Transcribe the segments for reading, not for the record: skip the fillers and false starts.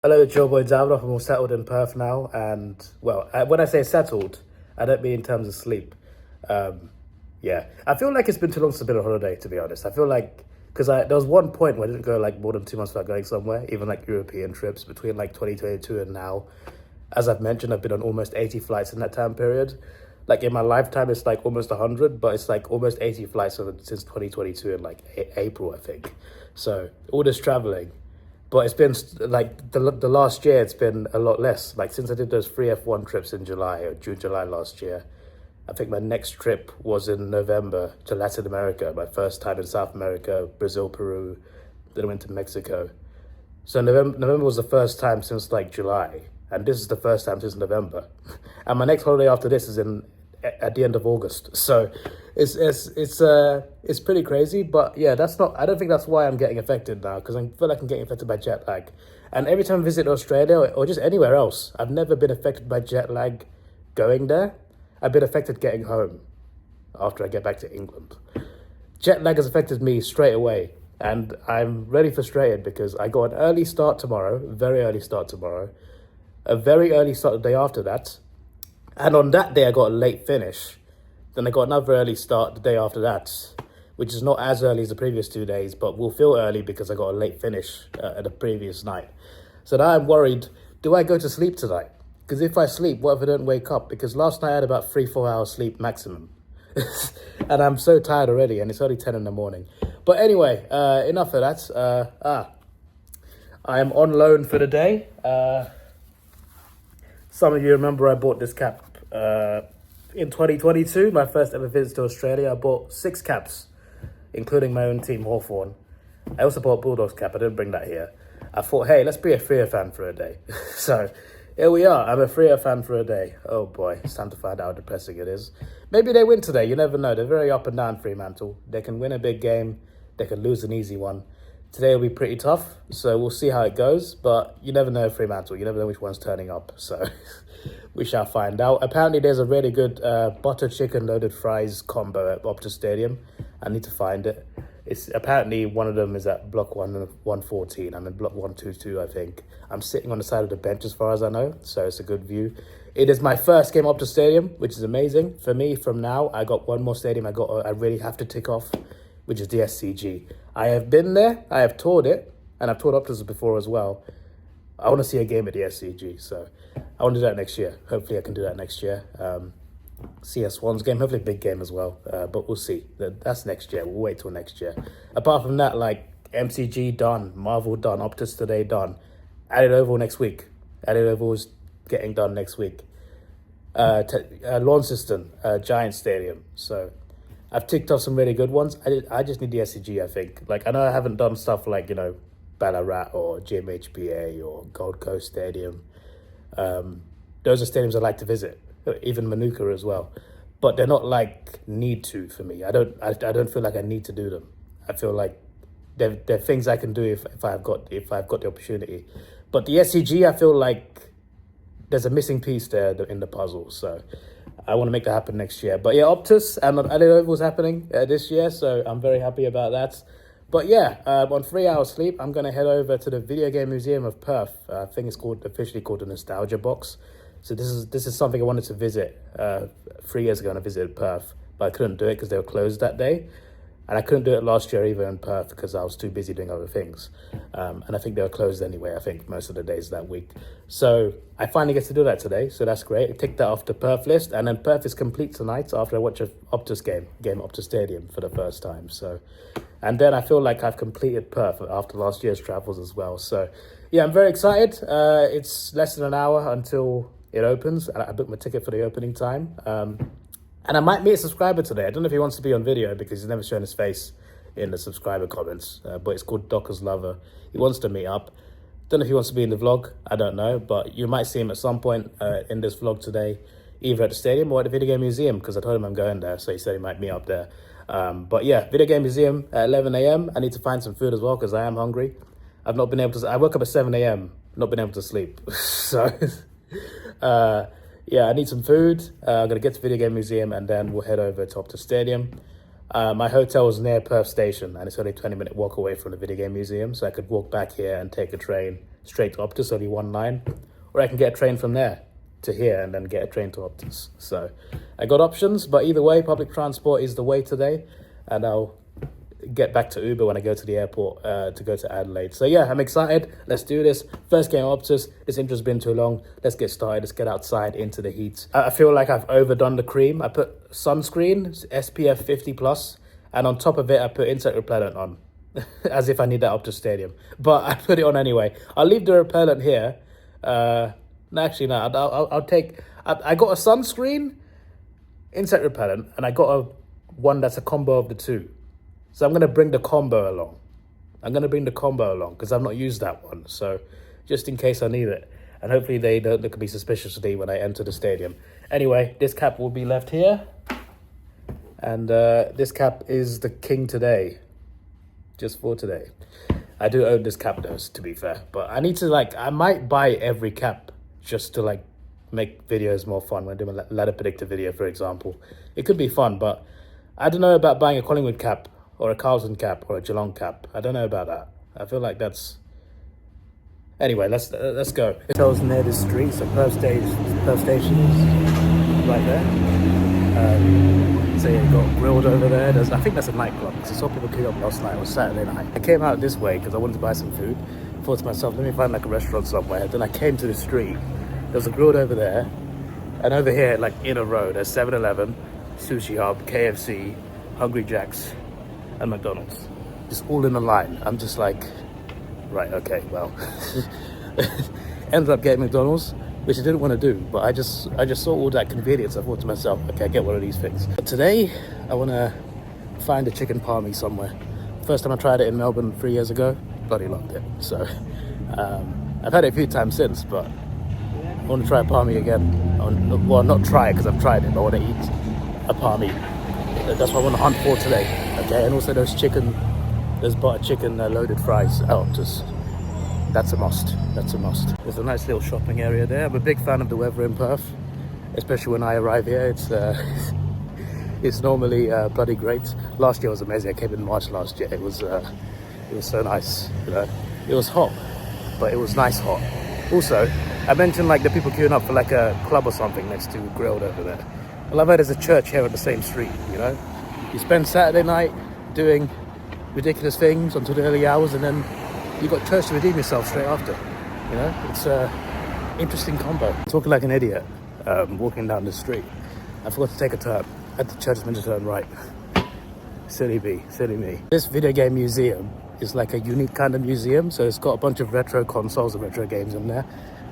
Hello, it's your boy Davidoff. I'm all settled in Perth now, and well, when I say settled, I don't mean in terms of sleep. Um, yeah, I feel like it's been too long since I've been on holiday. To be honest, I feel like because there was one point where I didn't go like more than 2 months without going somewhere, even like European trips between like 2022 and now. As I've mentioned, I've been on almost 80 flights in that time period. Like in my lifetime, it's like almost 100, but it's like almost 80 flights since 2022 in like April, I think. So all this traveling. But it's been like the last year, it's been a lot less. Like since I did those three F1 trips in July or June, July last year, I think my next trip was in November to Latin America. My first time in South America, Brazil, Peru. Then I went to Mexico. So November was the first time since like July, and this is the first time since November. And my next holiday after this is in at the end of August. So it's pretty crazy. But yeah, that's not. I don't think that's why I'm getting affected now, because I feel like I'm getting affected by jet lag. And every time I visit Australia or just anywhere else, I've never been affected by jet lag going there. I've been affected getting home after I get back to England. Jet lag has affected me straight away, and I'm really frustrated because I got an early start tomorrow, very early start tomorrow, a very early start the day after that, and on that day I got a late finish. Then I got another early start the day after that, which is not as early as the previous 2 days, but will feel early because I got a late finish at the previous night. So now I'm worried, do I go to sleep tonight? Because if I sleep, what if I don't wake up? Because last night I had about 3-4 hours sleep maximum. And I'm so tired already, and it's only 10 in the morning. But anyway, enough of that. I am on loan for the day. Some of you remember I bought this cap in 2022, my first ever visit to Australia. I bought 6 caps, including my own team, Hawthorn. I also bought Bulldogs cap. I didn't bring that here. I thought, hey, let's be a Freo fan for a day. So here we are. I'm a Freo fan for a day. Oh boy, it's time to find out how depressing it is. Maybe they win today. You never know. They're very up and down, Fremantle. They can win a big game. They can lose an easy one. Today will be pretty tough, so we'll see how it goes. But you never know, Fremantle. You never know which one's turning up. So we shall find out. Apparently, there's a really good butter chicken loaded fries combo at Optus Stadium. I need to find it. It's apparently one of them is at block 114. I'm in block 122, I think. I'm sitting on the side of the bench as far as I know, so it's a good view. It is my first game up to stadium, which is amazing. For me, from now, I got one more stadium I really have to tick off, which is the SCG. I have been there, I have toured it, and I've toured Optus before as well. I want to see a game at the SCG, so I want to do that next year. Hopefully I can do that next year. See a Swans game, hopefully a big game as well, but we'll see. That's next year. We'll wait till next year. Apart from that, like MCG done, Marvel done, Optus today done. Added Oval next week. Added Oval is getting done next week. Launceston, Giant Stadium. So I've ticked off some really good ones. I just need the SCG, I think. Like, I know I haven't done stuff like, Ballarat or GMHBA or Gold Coast Stadium. Those are stadiums I like to visit. Even Manuka as well, but they're not like need to for me. I don't feel like I need to do them. I feel like they're things I can do if I've got the opportunity. But the SCG, I feel like there's a missing piece there in the puzzle. So I want to make that happen next year. But yeah, Optus and Adobe was happening this year, so I'm very happy about that. But yeah, on 3 hours sleep, I'm gonna head over to the Video Game Museum of Perth. I think it's officially called the Nostalgia Box. So this is something I wanted to visit 3 years ago, and I visited Perth, but I couldn't do it because they were closed that day. And I couldn't do it last year either in Perth because I was too busy doing other things. And I think they were closed anyway, I think, most of the days that week. So I finally get to do that today, so that's great. I ticked that off the Perth list, and then Perth is complete tonight after I watch an Optus game Optus Stadium for the first time. So, and then I feel like I've completed Perth after last year's travels as well. So yeah, I'm very excited. It's less than an hour until it opens, and I booked my ticket for the opening time. And I might meet a subscriber today. I don't know if he wants to be on video because he's never shown his face in the subscriber comments, but it's called Docker's Lover. He wants to meet up. Don't know if he wants to be in the vlog. I don't know, but you might see him at some point in this vlog today, either at the stadium or at the Video Game Museum, because I told him I'm going there, so he said he might meet up there. But yeah, Video Game Museum at 11 a.m. I need to find some food as well because I am hungry. I've not been able to. I woke up at 7 a.m. Not been able to sleep, so. Yeah, I need some food. I'm going to get to Video Game Museum and then we'll head over to Optus Stadium. My hotel is near Perth Station and it's only a 20-minute walk away from the Video Game Museum, so I could walk back here and take a train straight to Optus, only one line, or I can get a train from there to here and then get a train to Optus. So I got options, but either way, public transport is the way today, and I'll get back to Uber when I go to the airport to go to Adelaide. So yeah, I'm excited. Let's do this. First game Optus. This intro's been too long. Let's get started. Let's get outside into the heat. I feel like I've overdone the cream. I put sunscreen, SPF 50 plus, and on top of it, I put insect repellent on, as if I need that Optus Stadium. But I put it on anyway. I'll leave the repellent here. No, actually, no. I'll take. I got a sunscreen, insect repellent, and I got one that's a combo of the two. So I'm going to bring the combo along. Because I've not used that one. So just in case I need it. And hopefully they don't look at me suspiciously when I enter the stadium. Anyway, this cap will be left here. And this cap is the king today. Just for today. I do own this cap though, to be fair. But I need to I might buy every cap just to make videos more fun. When I do a ladder predictor video, for example. It could be fun, but I don't know about buying a Collingwood cap or a Carlton cap or a Geelong cap. I don't know about that. I feel like that's... Anyway, let's go. Hotels near the street, so Perth Station is right there. So you got grilled over there. I think that's a nightclub, because I saw people queue up last night. It was Saturday night. I came out this way because I wanted to buy some food. Thought to myself, let me find a restaurant somewhere. Then I came to the street. There's a grilled over there. And over here, in a row, there's 7-Eleven, Sushi Hub, KFC, Hungry Jack's, and McDonald's, just all in a line. I'm just like, right, okay, well. Ended up getting McDonald's, which I didn't want to do, but I just saw all that convenience. I thought to myself, okay, I get one of these things. But today, I want to find a chicken palmy somewhere. First time I tried it in Melbourne 3 years ago, bloody loved it. So I've had it a few times since, but I want to try a palmy again. Well, not try it because I've tried it, but I want to eat a palmy. That's what I want to hunt for today. Okay, and also those butter chicken loaded fries at Optus. That's a must. There's a nice little shopping area there. I'm a big fan of the weather in Perth, especially when I arrive here. It's normally bloody great. Last year was amazing. I came in March last year. It was so nice. It was hot, but it was nice hot. Also, I mentioned the people queuing up for a club or something next to Grilled over there. Well, I've heard there's a church here at the same street, You spend Saturday night doing ridiculous things until the early hours, and then you got church to redeem yourself straight after. It's a interesting combo. Talking like an idiot, walking down the street. I forgot to take a turn. At the church meant to turn right. Silly me. This video game museum is a unique kind of museum, so it's got a bunch of retro consoles and retro games in there.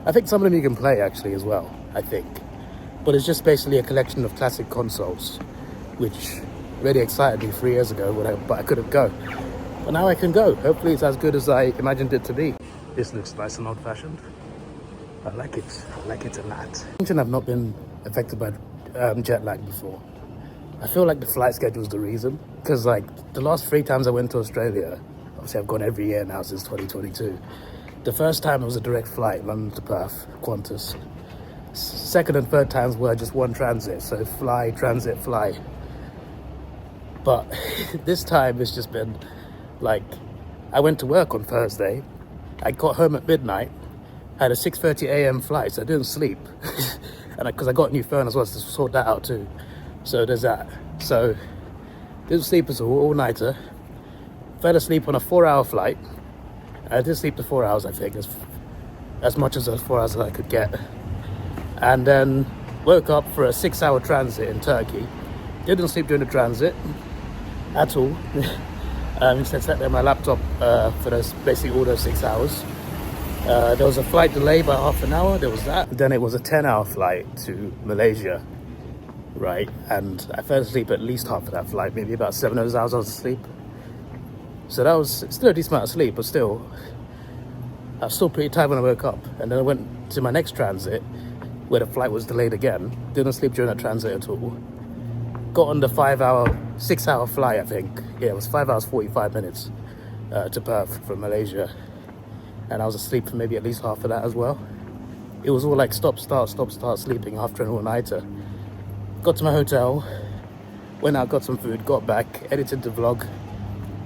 I think some of them you can play actually as well, I think. But it's just basically a collection of classic consoles, which really excited me 3 years ago, but I couldn't go. But now I can go. Hopefully it's as good as I imagined it to be. This looks nice and old-fashioned. I like it a lot. I've not been affected by jet lag before. I feel like the flight schedule is the reason. Because the last 3 times I went to Australia, obviously I've gone every year now since 2022. The first time it was a direct flight, London to Perth, Qantas. Second and third times were just one transit, so fly, transit, fly. But this time it's just been I went to work on Thursday, I got home at midnight, had a 6:30 a.m. flight, so I didn't sleep. And because I got a new phone as well, so to sort that out too. So there's that. So didn't sleep at all-nighter. Fell asleep on a 4-hour flight. I did sleep the 4 hours, I think, as much as those 4 hours as I could get. And then woke up for a 6-hour transit in Turkey. Didn't sleep during the transit at all. Instead sat there on my laptop for basically all those 6 hours. There was a flight delay by half an hour, there was that. Then it was a 10-hour flight to Malaysia, right? And I fell asleep at least half of that flight, maybe about 7 of those hours I was asleep. So that was still a decent amount of sleep, but still, I was still pretty tired when I woke up. And then I went to my next transit, where the flight was delayed again. Didn't sleep during that transit at all. Got on the 6-hour flight, I think. Yeah, it was 5 hours, 45 minutes to Perth from Malaysia. And I was asleep for maybe at least half of that as well. It was all stop, start, sleeping after an all-nighter. Got to my hotel, went out, got some food, got back, edited the vlog,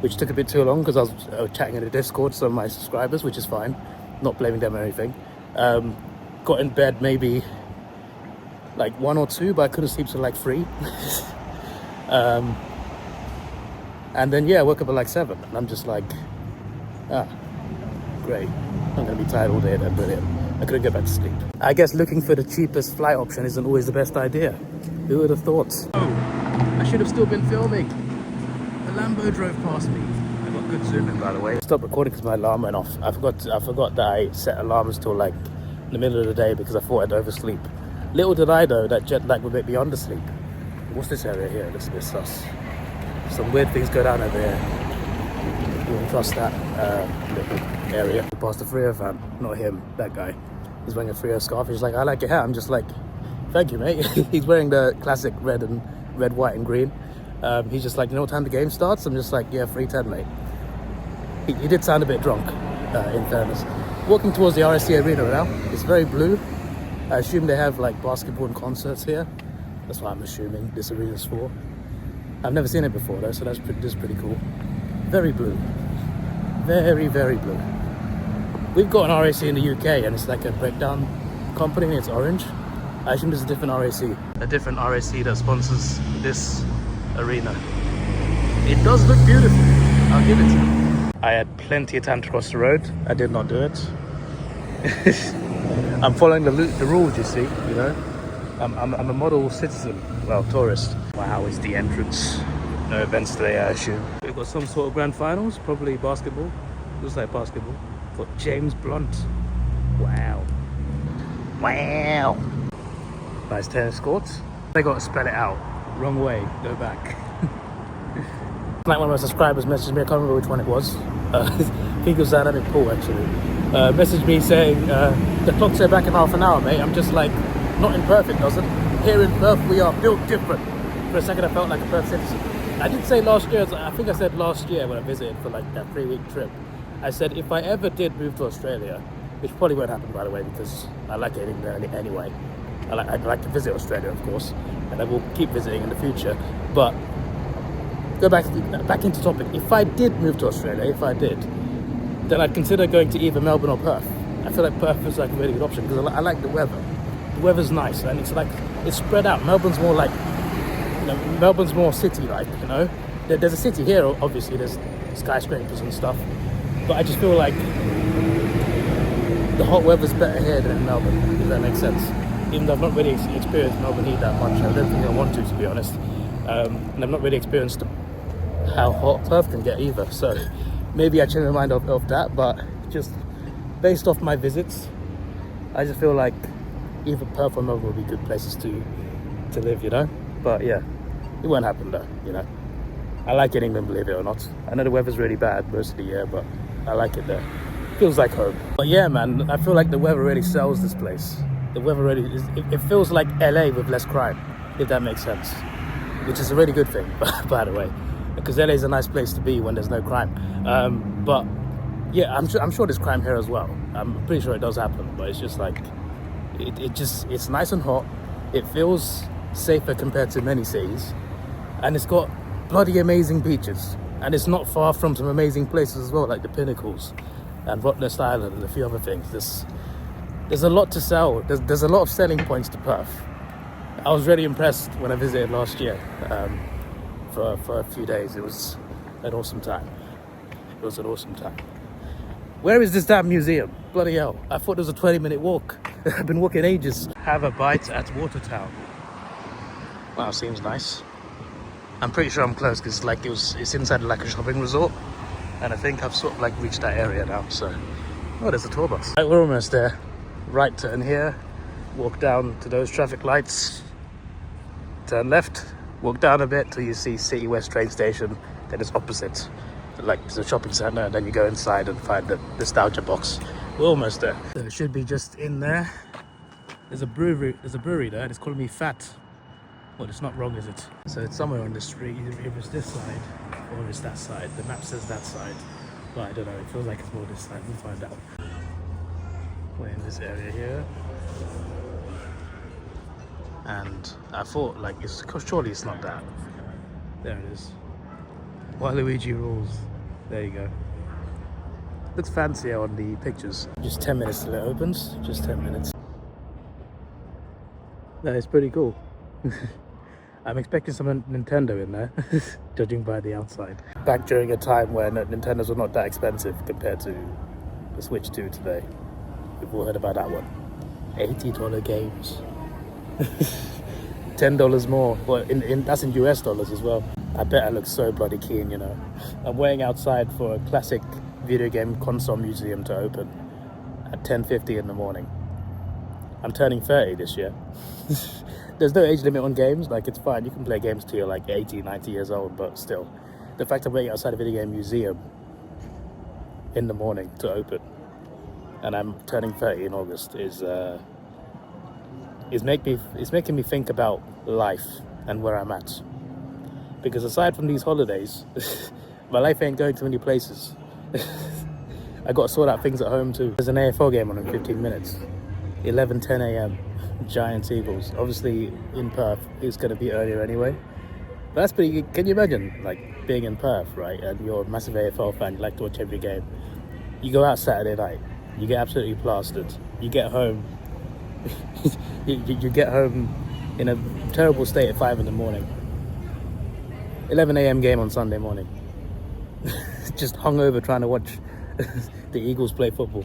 which took a bit too long because I was chatting in the Discord with some of my subscribers, which is fine. not blaming them or anything. Got in bed maybe like 1 or 2, but I couldn't sleep till like 3. And then yeah, I woke up at like 7, and I'm just like, great. I'm gonna be tired all day then, brilliant. I couldn't get back to sleep. I guess looking for the cheapest flight option isn't always the best idea. Who would have thought? Oh, I should have still been filming. The Lambo drove past me. I got good zoom in, by the way. I stopped recording because my alarm went off. I forgot that I set alarms till like in the middle of the day because I thought I'd oversleep. Little did I know that jet lag would make me undersleep. What's this area here? Looks a bit sus. Some weird things go down over here. You wouldn't trust that little area. Past the Freo fan, not him, that guy. He's wearing a Freo scarf. He's like, I like your hair. I'm just like, thank you, mate. He's wearing the classic red, white, and green. He's just like, you know what time the game starts? I'm just like, yeah, 3:10, mate. He did sound a bit drunk, in fairness. Walking towards the RSC arena now. It's very blue. I assume they have like basketball and concerts here. That's what I'm assuming this arena's for. I've never seen it before though, so that's pretty cool. Very blue. Very, very blue. We've got an RAC in the UK and it's like a breakdown company and it's orange. I assume there's a different RAC. A different RAC that sponsors this arena. It does look beautiful. I'll give it to you. I had plenty of time to cross the road. I did not do it. I'm following the rules, you see, you know. I'm a model citizen, well, tourist. Wow, it's the entrance. No events today, I assume. We've got some sort of grand finals, probably basketball. Looks like basketball. Got James Blunt. Wow. Wow. Nice tennis courts. They got to spell it out. Wrong way, go back. Like one of my subscribers messaged me, I can't remember which one it was. I think it was Dynamic Paul actually. Messaged me saying, the clock said back in half an hour, mate. I'm just like, not in Perth, it doesn't. Here in Perth, we are built different. For a second, I felt like a Perth citizen. I did say last year, I think I said last year when I visited for like that 3-week trip, I said if I ever did move to Australia, which probably won't happen by the way, because I like getting there anyway. I'd like to visit Australia, of course, and I will keep visiting in the future. But go back into topic. If I did move to Australia, then I'd consider going to either Melbourne or Perth. I feel like Perth is like a really good option because I like the weather. The weather's nice and it's spread out. Melbourne's more like, you know, Melbourne's more city-like, you know. There's a city here, obviously. There's skyscrapers and stuff, but I just feel like the hot weather's better here than in Melbourne, if that makes sense. Even though I've not really experienced Melbourne heat that much, I don't think I want to be honest. And I've not really experienced how hot Perth can get either. So maybe I change my mind of that, but just based off my visits, I just feel like either Perth or Melbourne would be good places to live, you know. But yeah, it won't happen though, you know. I like it in England, believe it or not. I know the weather's really bad most of the year, but I like it there. Feels like home. But yeah, man, I feel like the weather really sells this place. The weather really is, it feels like LA with less crime, if that makes sense. Which is a really good thing, by the way. Because LA is a nice place to be when there's no crime. But yeah, I'm sure there's crime here as well. I'm pretty sure it does happen, but it's just like, it's nice and hot. It feels safer compared to many cities. And it's got bloody amazing beaches. And it's not far from some amazing places as well, like the Pinnacles and Rottnest Island and a few other things. There's a lot to sell. There's a lot of selling points to Perth. I was really impressed when I visited last year for a few days. It was an awesome time. It was an awesome time. Where is this damn museum? Bloody hell. I thought it was a 20-minute walk. I've been walking ages. Have a bite at Watertown. Wow, seems nice. I'm pretty sure I'm close because like it's inside like a shopping resort. And I think I've sort of like reached that area now, so. Oh, there's a tour bus. Right, we're almost there. Right turn here. Walk down to those traffic lights. Turn left. Walk down a bit till you see City West train station. Then it's opposite. Like there's a shopping centre, and then you go inside and find the nostalgia box. We're almost there. So it should be just in there. There's a brewery there, and it's calling me fat. Well, it's not wrong, is it? So it's somewhere on the street. Either it's this side or it's that side. The map says that side, but I don't know. It feels like it's more this side. We'll find out. We're in this area here, and I thought like surely it's not that. There it is. Waluigi rules. There you go. Looks fancier on the pictures. Just 10 minutes till it opens. Just 10 minutes. That is pretty cool. I'm expecting some Nintendo in there, judging by the outside. Back during a time when Nintendos were not that expensive compared to the Switch 2 today. We've all heard about that one. $80 games. $10 more. Well, that's in US dollars as well. I bet I look so bloody keen, you know. I'm waiting outside for a classic video game console museum to open at 10:50 in the morning. I'm turning 30 this year. There's no age limit on games. Like, it's fine. You can play games till you're like 80, 90 years old, but still. The fact I'm waiting outside a video game museum in the morning to open, and I'm turning 30 in August, is making me think about life and where I'm at. Because aside from these holidays, my life ain't going to many places. I got to sort out things at home too. There's an AFL game on in 15 minutes. 11:10 a.m. Giants Eagles. Obviously in Perth, it's going to be earlier anyway. But that's pretty. Can you imagine, like, being in Perth, right? And you're a massive AFL fan. You like to watch every game. You go out Saturday night. You get absolutely plastered. You get home. you get home in a terrible state at 5 in the morning. 11 a.m. game on Sunday morning. Just hungover trying to watch the Eagles play football.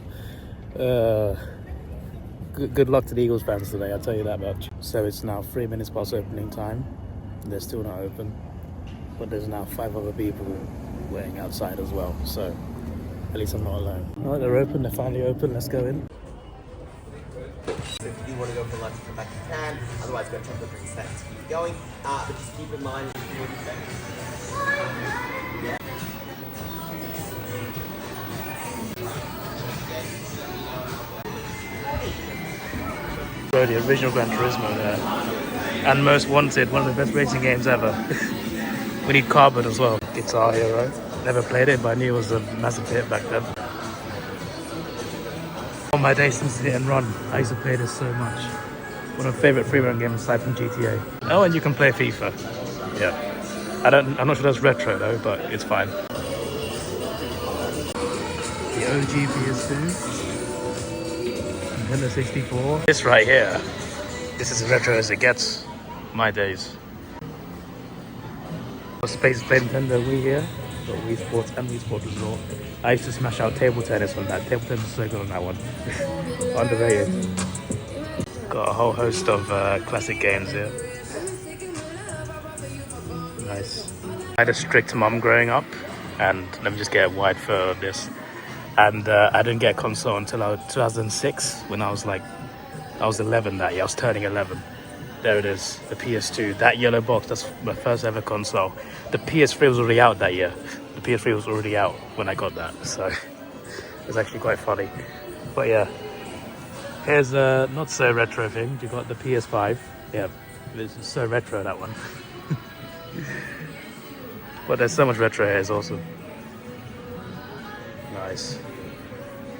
Good luck to the Eagles fans today, I'll tell you that much. So it's now 3 minutes past opening time. They're still not open, but there's now 5 other people waiting outside as well. So at least I'm not alone. All right, they're open. They're finally open. Let's go in. So if you do want to go for lunch, come back, you can. Otherwise, go check the drinks set to keep going. But just keep in mind, So the original Gran Turismo there. And Most Wanted, one of the best racing games ever. We need Carbon as well. Guitar Hero. Never played it, but I knew it was a massive hit back then. On my days since Hit and Run, I used to play this so much. One of my favourite freerun games aside from GTA. Oh, and you can play FIFA. Yeah. I'm not sure that's retro though, but it's fine. The OG PS2. Nintendo 64. This right here, this is as retro as it gets. My days. Space play Nintendo Wii here. Got Wii Sports and Wii Sports Resort. I used to smash out table tennis on that. Table tennis is so good on that one. Underrated. Got a whole host of classic games here. Nice. I had a strict mum growing up, and let me just get a wide photo of this. And I didn't get a console until 2006, when I was 11 that year. I was turning 11. There it is, the PS2. That yellow box, that's my first ever console. The PS3 was already out that year. The PS3 was already out when I got that, so it was actually quite funny. But yeah, here's a not so retro thing. You got the PS5. Yeah, it's so retro, that one. But there's so much retro here, it's awesome. Nice.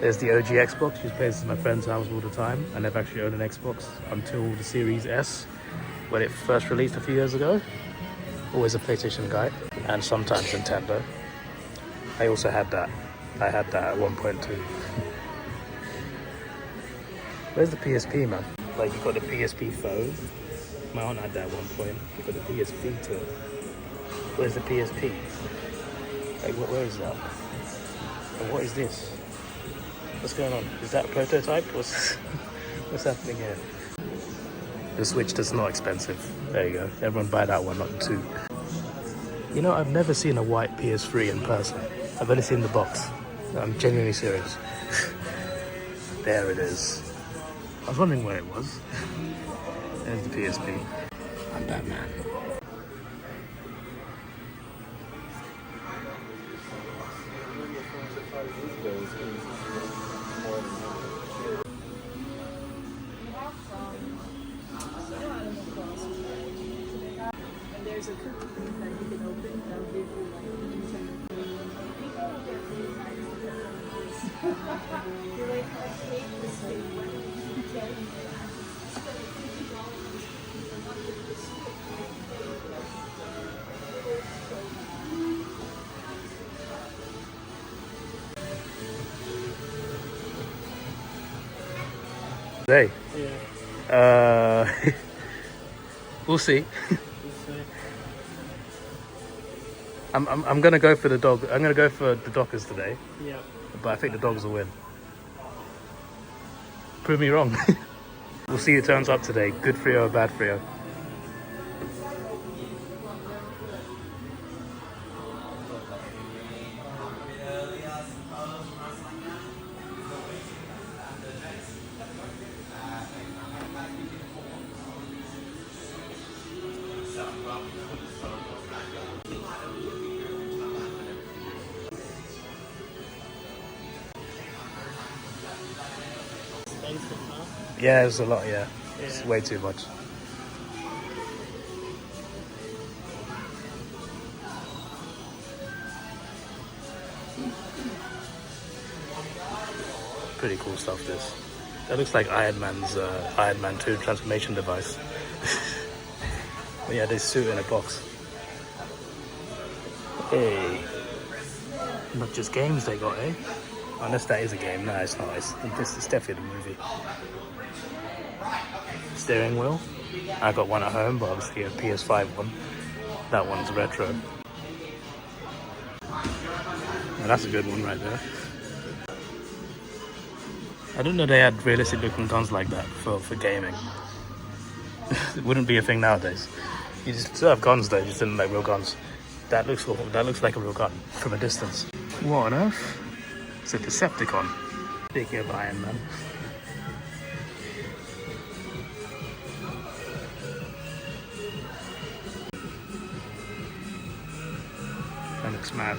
There's the OG Xbox. Used to play this at my friend's house all the time. I never actually owned an Xbox until the Series S, when it first released a few years ago. Always a PlayStation guy, and sometimes Nintendo. I also had that. I had that at one point too. Where's the PSP, man? Like, you got the PSP phone. My aunt had that at one point. You got the PSP too. Where's the PSP? Like, where is that? And what is this? What's going on? Is that a prototype? What's happening here? The Switch is not expensive. There you go. Everyone buy that one, not the 2. You know, I've never seen a white PS3 in person. I've only seen the box. I'm genuinely serious. There it is. I was wondering where it was. There's the PSP. I'm Batman. There's a cookie that you can open that'll give you Hey. Yeah. We'll see. We'll see. I'm gonna go for the dog. I'm gonna go for the Dockers today, Yeah. but I think the Dogs will win. Prove me wrong. We'll see who turns up today. Good Frio or bad Frio. Yeah, it's a lot, yeah. It's way too much. Pretty cool stuff, this. That looks like Iron Man's Iron Man 2 transformation device. But yeah, they suit in a box. Hey. Not just games they got, eh? Unless that is a game. No, it's not. It's definitely a movie. Steering wheel. I got one at home, but obviously a PS5 one. That one's retro. Well, that's a good one right there. I didn't know they had realistic looking guns like that for gaming. It wouldn't be a thing nowadays. You just still have guns though, you just didn't like real guns. That looks like a real gun from a distance. What on earth? It's a Decepticon. Speaking of Iron Man. That looks mad.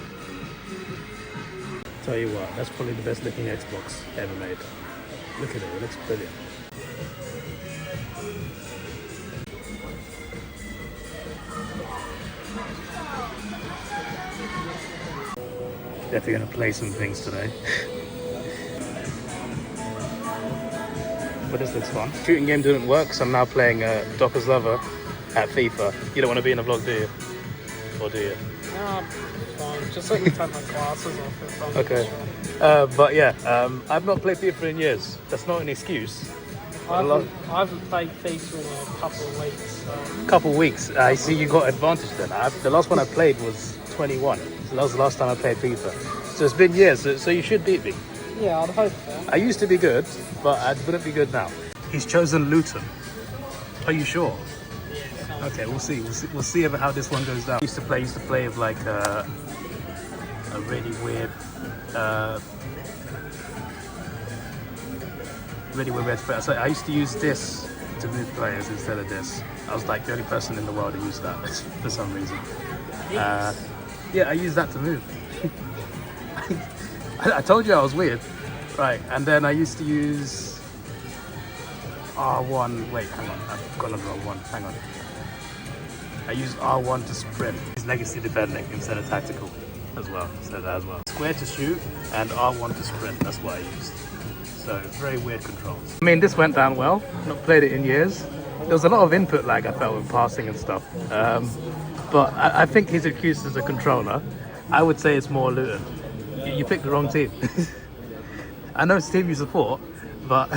Tell you what, that's probably the best looking Xbox ever made. Look at it, it looks brilliant. Definitely gonna play some things today. But this looks fun. Shooting game didn't work, so I'm now playing Docker's Lover at FIFA. You don't want to be in a vlog, do you? Or do you? No, fine. Just let me take my glasses off. Okay. But yeah, I've not played FIFA in years. That's not an excuse. I haven't played FIFA in a couple of weeks. So. Couple weeks. I see you got advantage then. The last one I played was 21. So that was the last time I played FIFA. So it's been years, so you should beat me. Yeah, I'd hope so. I used to be good, but I wouldn't be good now. He's chosen Luton. Are you sure? Yeah. Okay, we'll see. We'll see how this one goes down. I used to play with like a really weird red. So I used to use this to move players instead of this. I was like the only person in the world who used that for some reason. Yeah, I used that to move. I told you I was weird. Right, and then I used to use R1. Wait, hang on, I've gone on the wrong one. Hang on. I used R1 to sprint. It's legacy defending instead of tactical as well. So that as well. Square to shoot and R1 to sprint. That's what I used. So very weird controls. I mean, this went down well. Not played it in years. There was a lot of input lag I felt with passing and stuff. But I think he's accused as a controller. I would say it's more Luton. You picked the wrong team. I know it's the team you support, but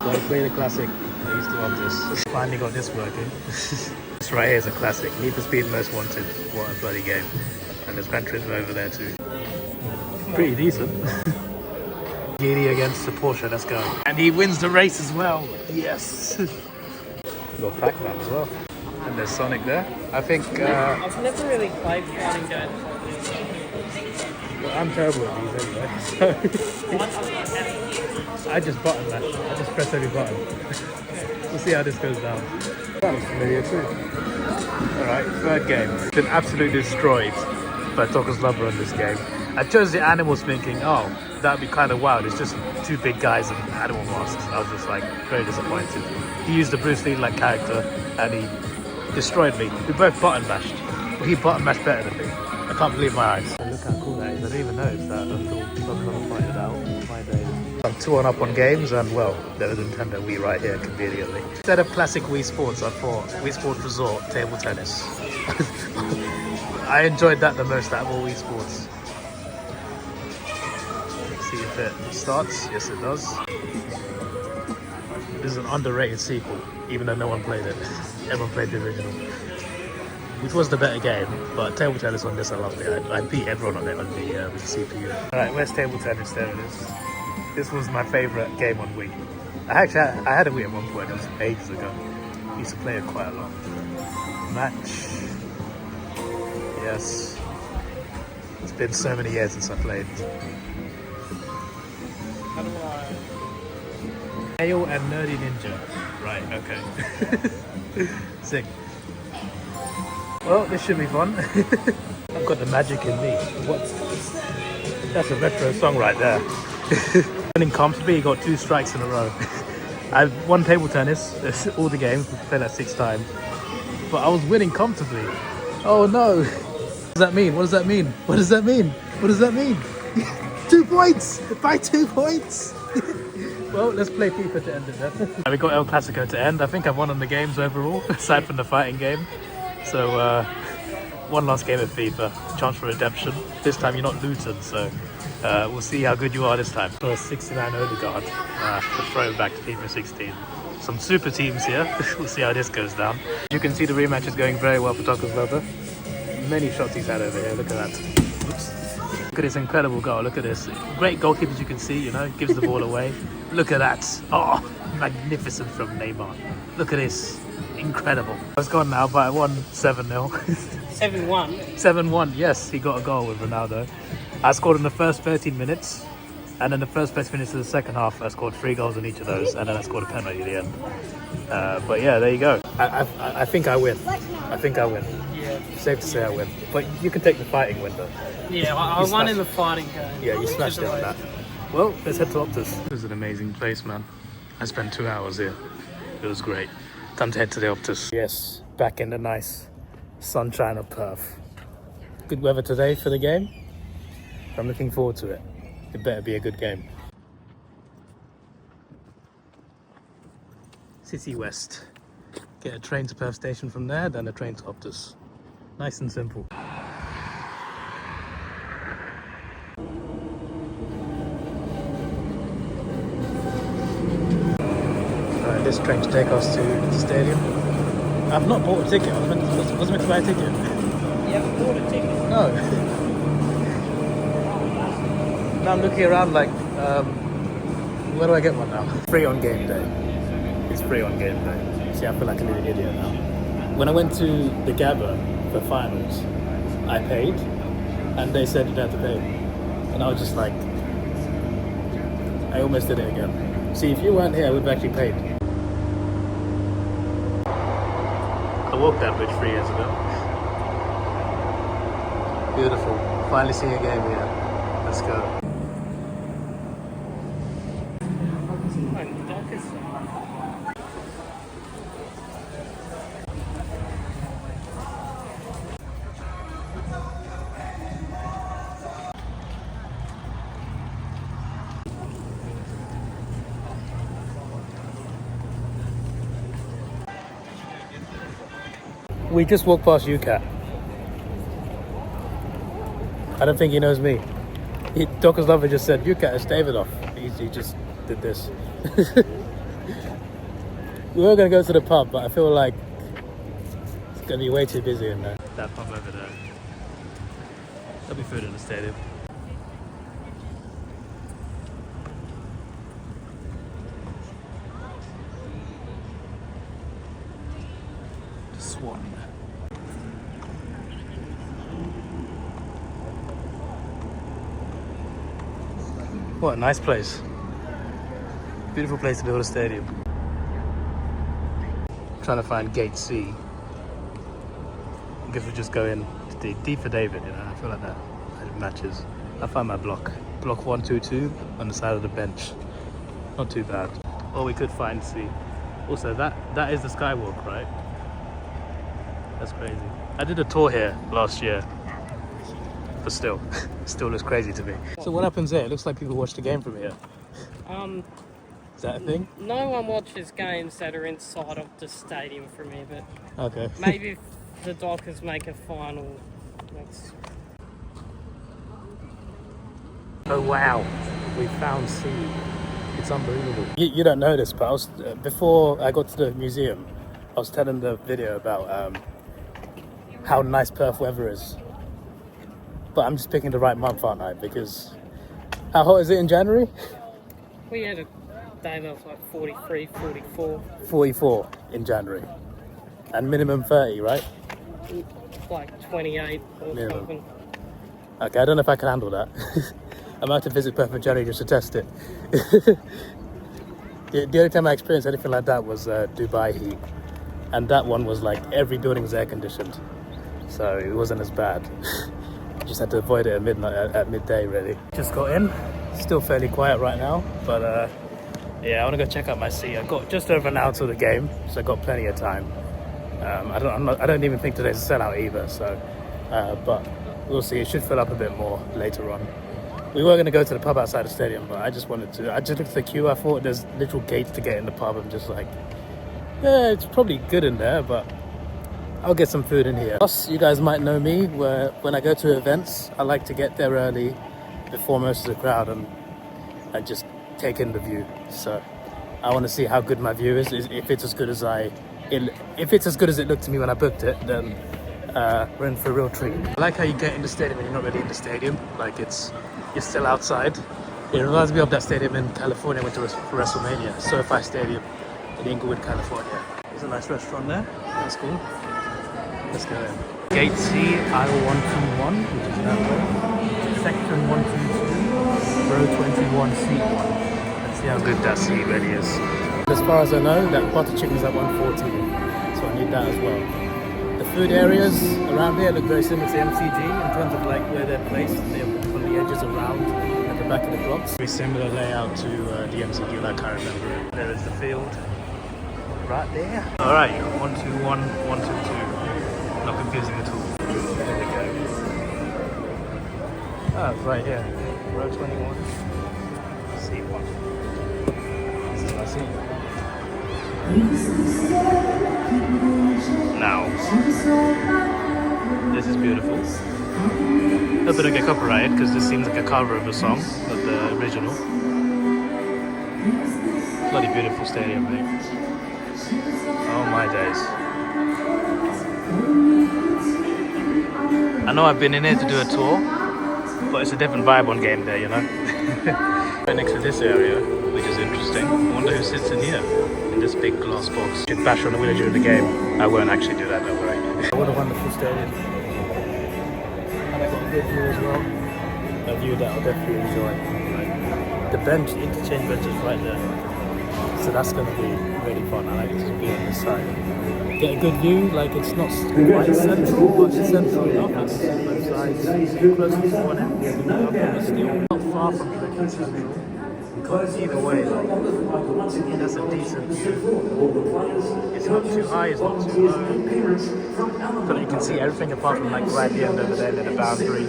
I'll play the classic. I used to love this. Finally got this working. This right here is a classic. Need for Speed Most Wanted. What a bloody game. And there's Gran Turismo over there too. Pretty decent. Giddy against the Porsche, let's go. And he wins the race as well. Yes. Got Pac-Man as well. And there's Sonic there. I think I've never really played fighting games like this. I'm terrible at these anyway. So I just button mash. I just press every button. We'll see how this goes down. That was familiar too. Alright, third game. Been absolutely destroyed by Docker's Lover in this game. I chose the animals thinking, oh, that'd be kind of wild. It's just two big guys in animal masks. I was just like very disappointed. He used the Bruce Lee-like character and he destroyed me. We both button mashed. But he button mashed better than me. I can't believe my eyes. Look how cool that is. I didn't even notice that until someone pointed it out. My day. I'm 2-1 up on games and well, there's a Nintendo Wii right here conveniently. Instead of classic Wii Sports, I thought Wii Sports Resort table tennis. I enjoyed that the most out of all Wii Sports. See if it starts. Yes, it does. This is an underrated sequel, even though no one played it. Everyone played the original, which was the better game. But table tennis on this, I loved it. I beat everyone on it on the with the CPU. All right, where's table tennis? There it is. This was my favorite game on Wii. I had a Wii at one point. It was ages ago. I used to play it quite a lot. Match. Yes. It's been so many years since I played. How do I... Ale and Nerdy Ninja. Right, okay. Sick. Well, this should be fun. I've got the magic in me. What's this? That's a retro song right there. Winning comfortably, got 2 strikes in a row. I've won table tennis, all the games, we played that 6 times. But I was winning comfortably. Oh no! What does that mean? What does that mean? What does that mean? What does that mean? 2 points! By 2 points! Well, let's play FIFA to end it then. We got El Clasico to end. I think I've won on the games overall, aside from the fighting game. So, one last game of FIFA, chance for redemption. This time you're not Luton, so we'll see how good you are this time. For a 69 Odegaard, to throw it back to FIFA 16. Some super teams here. We'll see how this goes down. You can see the rematch is going very well for Tocco's Lover. Many shots he's had over here, look at that. Oops. Look at this incredible goal, look at this. Great goalkeepers you can see, you know, gives the ball away. Look at that. Oh, magnificent from Neymar. Look at this. Incredible. It's gone now, but I won 7-0. 7-1? 7-1, yes, he got a goal with Ronaldo. I scored in the first 13 minutes, and in the first 30 minutes of the second half, I scored 3 goals in each of those, and then I scored a penalty at the end. But yeah, there you go. I think I win. I think I win. Yeah. Safe to say I win. But you can take the fighting win though. Yeah, I won in the fighting game. Yeah, you smashed it on that. Well, let's head to Optus. This is an amazing place, man. I spent 2 hours here. It was great. Time to head to the Optus. Yes, back in the nice sunshine of Perth. Good weather today for the game. I'm looking forward to it. It better be a good game. City West. Get a train to Perth Station from there, then a train to Optus. Nice and simple. This train to take us to the stadium. I've not bought a ticket. I wasn't meant to buy a ticket. You haven't bought a ticket? No. Now I'm looking around like, where do I get one now? Free on game day. It's free on game day. See, I feel like a little idiot now. When I went to the Gabba for finals, I paid, and they said you don't have to pay. And I was just like, I almost did it again. See, if you weren't here, I would have actually paid. I walked that bridge 3 years ago. Beautiful. Finally seeing a game here. Let's go. We just walked past UCAT. I don't think he knows me. Tocco's Lover just said, UCAT is Davidoff. He just did this. We were going to go to the pub, but I feel like it's going to be way too busy in there. That pub over there. There'll be food in the stadium. The Swan. What a nice place. Beautiful place to build a stadium. Trying to find gate C. I guess we just go in to D for David, you know, I feel like that matches. I'll find my block. Block 122 on the side of the bench. Not too bad. Or we could find C. Also, that is the skywalk, right? That's crazy. I did a tour here last year. But still looks crazy to me. So what happens there? It looks like people watch the game from here. Is that a thing? No one watches games that are inside of the stadium from here, but Okay. maybe if the Dockers make a final. That's... Oh wow, we found C. It's unbelievable. You don't know this, but I was, before I got to the museum, I was telling the video about how nice Perth weather is. But I'm just picking the right month, aren't I? Because how hot is it in January? We had a day that was like 43, 44. 44 in January. And minimum 30, right? Like 28 or Yeah. something. Okay, I don't know if I can handle that. I'm about to visit Perth in January just to test it. The only time I experienced anything like that was Dubai heat. And that one was like every building was air conditioned. So it wasn't as bad. Just had to avoid it at midday, really. Just got in. Still fairly quiet right now, but yeah, I want to go check out my seat. I've got just over an hour till the game, so I've got plenty of time. I don't even think today's a sellout either, so but we'll see. It should fill up a bit more later on. We were going to go to the pub outside the stadium, but I just looked at the queue. I thought there's literal gates to get in the pub. I'm just like, yeah, it's probably good in there, but I'll get some food in here. Plus, you guys might know me, where when I go to events, I like to get there early before most of the crowd and just take in the view. So I want to see how good my view is. If it's as good as if it's as good as it looked to me when I booked it, then we're in for a real treat. I like how you get in the stadium and you're not really in the stadium. Like you're still outside. It reminds me of that stadium in California I went to for WrestleMania, SoFi Stadium in Inglewood, California. There's a nice restaurant there. That's cool. Let's go in. Gate C, aisle 121, which is that way. Section 122, row 21, seat 1. Let's see how good that seat really is. As far as I know, that butter chicken is at 114, so I need that as well. The food areas around here look very similar to MCG in terms of like where they're placed. They're on the edges around at the back of the blocks. Very similar layout to the MCG like I remember it. There is the field right there. Alright, 121, 122. Not confusing at all. There we go. Ah, it's right here. Row 21. C1. This is my seat. Now, this is beautiful. Hope I don't get copyrighted because this seems like a cover of a song, not the original. Bloody beautiful stadium, mate. Oh my days. I know I've been in here to do a tour, but it's a different vibe on game day, you know? Right next to this area, which is interesting. I wonder who sits in here, in this big glass box. Should bash on the winner during the game. I won't actually do that, don't worry. What a wonderful stadium. And I got a good view as well. A view that I'll definitely enjoy. Like, the bench, the interchange bench is right there. So that's going to be really fun. I like to be on this side. Get a good view, like it's not quite central, but it's central enough. It's both sides, close to one end, but still not far from being central. Because either way, like, that's a decent view. It's not too high, it's not too low. But you can see everything apart from like right at the end over there, near the boundary.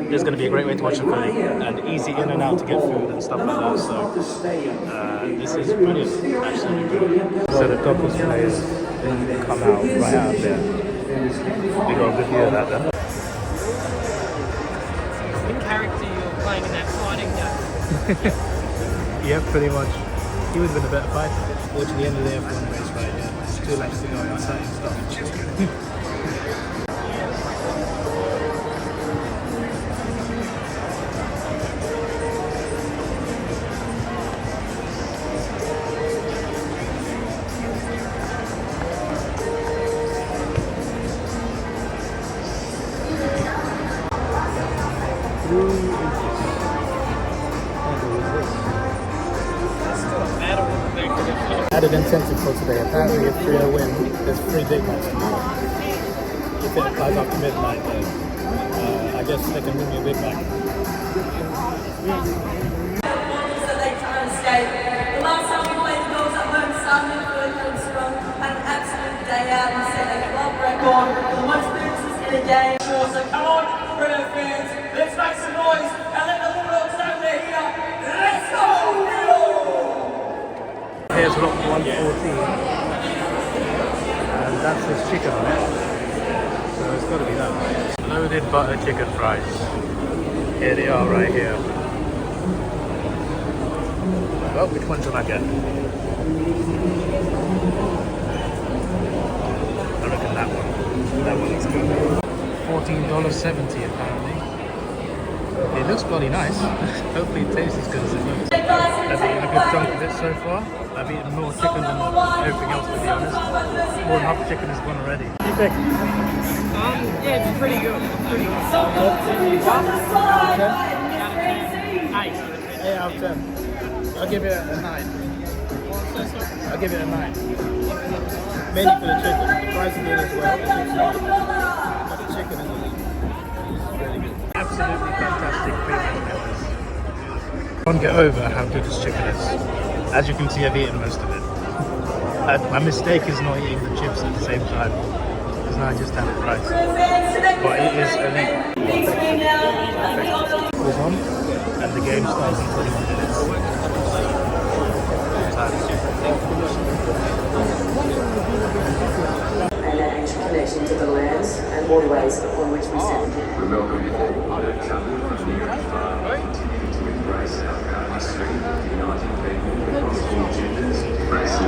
There's going to be a great way to watch the footy and easy in and out to get food and stuff like that. So this is brilliant, absolutely brilliant. So the Dockers players come out right out there. We got a good view of that then. The character you're playing in that fighting game. Yeah, pretty much. He would have been a better fighter. Watching the end of the F1 race right here. It's 2 laps to go and exciting stuff. Added incentive for today. Apparently, if 3-0 win, there's 3 big Macs tomorrow. If it applies after midnight, then I guess they can win me a Big Mac. So they try and escape. The last time we played the Dogs at home, Simon and Strong had an absolute day out and set a club record for the most bounces in a game. So come on, Brilliant fans, let's make some noise and let the Bulldogs know they're here. Let's go! Here's block 114, and that's his chicken on it, so it's got to be that one. Loaded butter chicken fries. Here they are right here. Well, which one should I get? I reckon that one. That one looks good. $14.70 apparently. It looks bloody nice. Hopefully it tastes as good as it looks. I've eaten a good chunk of it so far. I've eaten more chicken than everything else, to be honest. More than half the chicken is gone already. What do you think? Yeah, it's pretty good. Pretty good. Out of 10? 8. 8 out of 10. I'll give it a 9. I'll give it a 9. Mainly for the chicken. The price is good as well. But the chicken is really good. Absolutely fantastic premium meals. Can't get over how good this chicken is. As you can see, I've eaten most of it. My mistake is not eating the chips at the same time, because now I just have it right. But it is elite. Goes on, and the game starts in 21 minutes. And that ancient connection to the lands and waterways upon which we stand. We welcome you all to come near and far, continue to embrace our proud history, uniting people across all genders, races.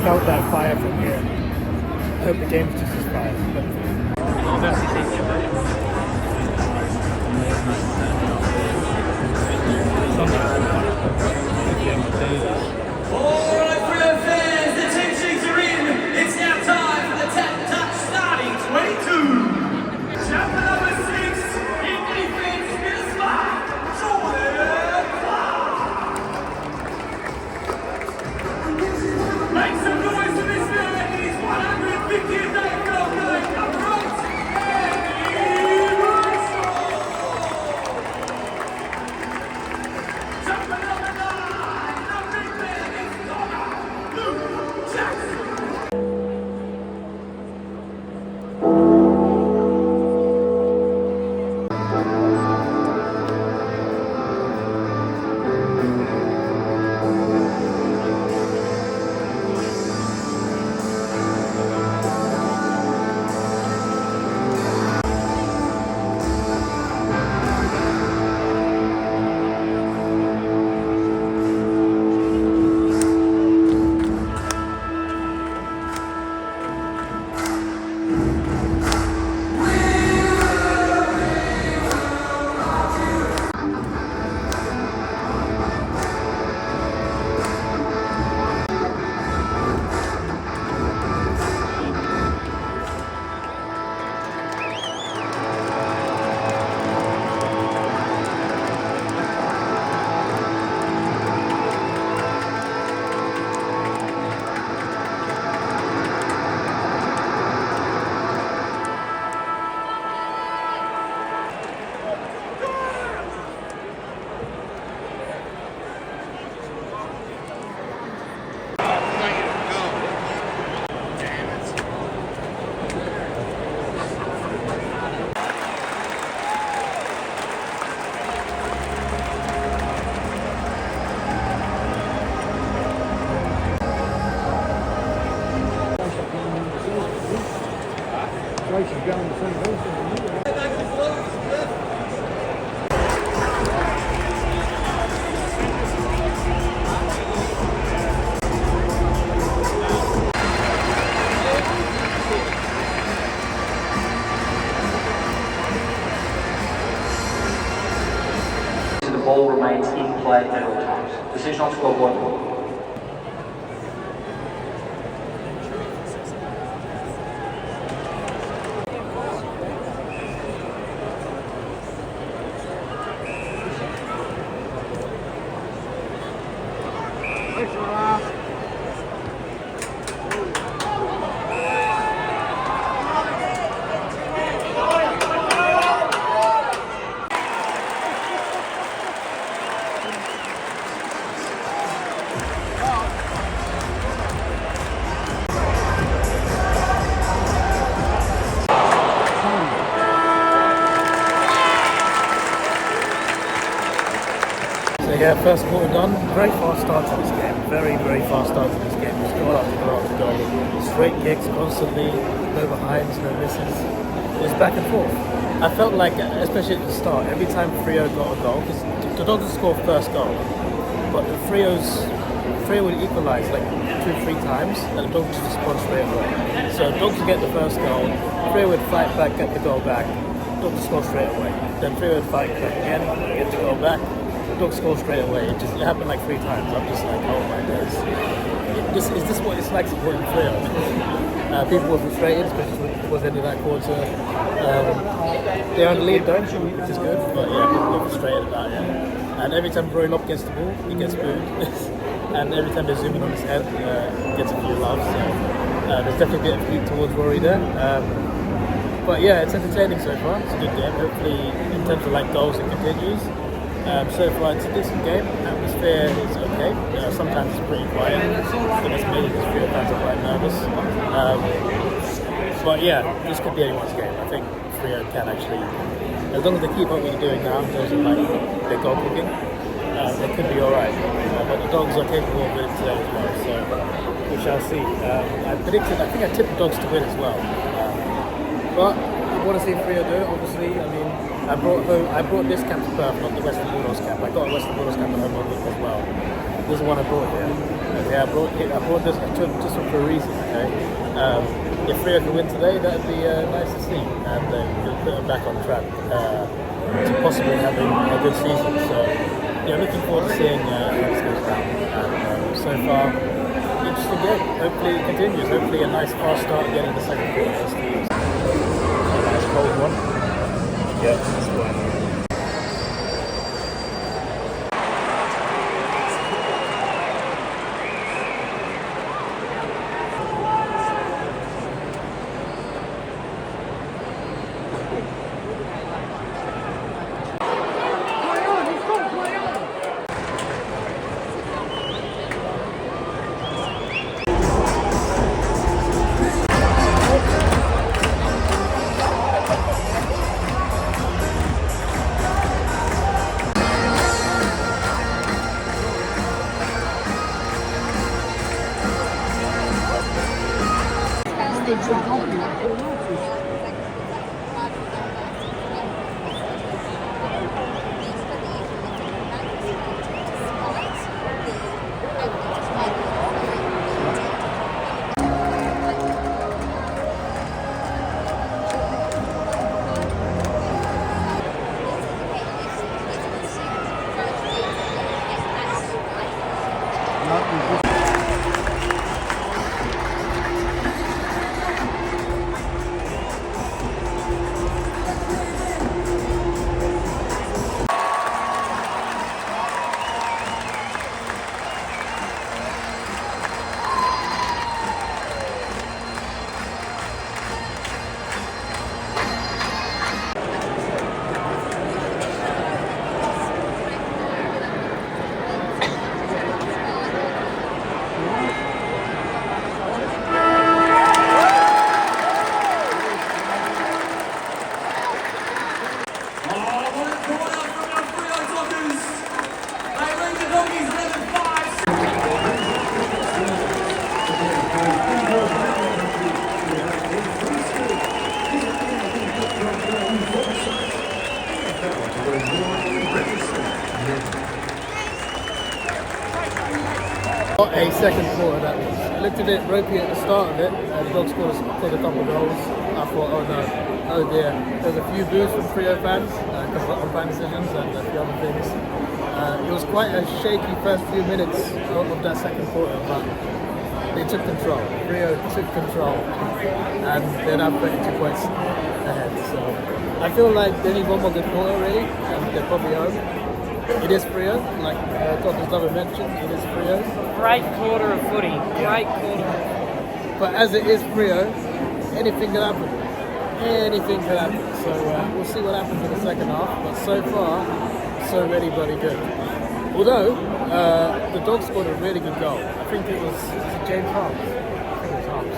Felt that fire from here. I hope the game's just as fire. Alright, Freo fans, the team sheets are in. It's now time for the tap touch starting 22. Chapter number 6, in defense, Middle Spark, Jordan Clark. Make some noise for this man in his 150th AFL game. Up front, Andy Russell. Chapter number 9, the big man is Connor Luke Jackson. The ball remains in play at all times. Decision on scoreboard. So yeah, first quarter done. Very fast start to this game. Very, very fast start to this game. Just goal after goal after goal. Straight kicks constantly, no behinds, no misses. It was back and forth. I felt like, especially at the start, every time Freo got a goal, because the Dogs would score first goal, but the Freo would equalise like 2-3 times, and the Dogs would respond straight away. So the Dogs would get the first goal, Freo would fight back, get the goal back, Dogs would score straight away. Then Freo would fight back again, get the goal back, Dogs score straight away. It happened like 3 times. I'm just like, oh my days. Is this what it's like supporting Freo? People were frustrated, especially towards the end of that quarter. They're on the lead though, which is good, but yeah, people were frustrated about it. And every time Roy Lopp gets the ball, he gets booed. And every time they zoom in on his head, he gets a few loves. So there's definitely a bit of heat towards Rory there. But yeah, it's entertaining so far. It's a good game. Hopefully, in terms of like goals, it continues. So far, it's a decent game. Atmosphere is okay. Sometimes it's pretty quiet. I think it's mainly because Freo fans are quite nervous. But yeah, this could be anyone's game. I think Freo can actually, as long as they keep up what they're doing now in terms of like their goal kicking, they could be alright. But the Dogs are capable of it today as well. So we shall see. I think I tipped the Dogs to win as well. But I want to see Freo do it, obviously. I mean, I brought this cap to Perth, not the Western Bulldogs cap. I got a Western Bulldogs cap at home as well. This is the one I brought here. Okay, I brought this. I took this one for a reason. Okay, if Freo can win today, that'd be nice to see, and we'll put them back on track to possibly having a good season. So yeah, looking forward to seeing how this goes down. And so far. Interesting game. Hopefully it continues. Hopefully a nice fast start getting the second quarter. Nice cold one. Yeah, that's one. What a second quarter that was. I looked a bit ropey at the start of it. The Dogs scored a couple of goals. I thought, oh no, oh dear. There's a few boos from Freo fans, a couple of unplanned decisions and a few other things. It was quite a shaky first few minutes of that second quarter, but they took control. Freo took control, and they're now 32 points ahead. So I feel like they need one more good quarter really, and they're probably home. It is Freo, like Dr. David mentioned, it is Freo. Great quarter of footy. Great quarter. But as it is Freo, anything can happen. Anything can happen. So we'll see what happens in the second half. But so far, so very, very good. Although, the Dogs scored a really good goal. I think it was James Harms. I think it was Harms.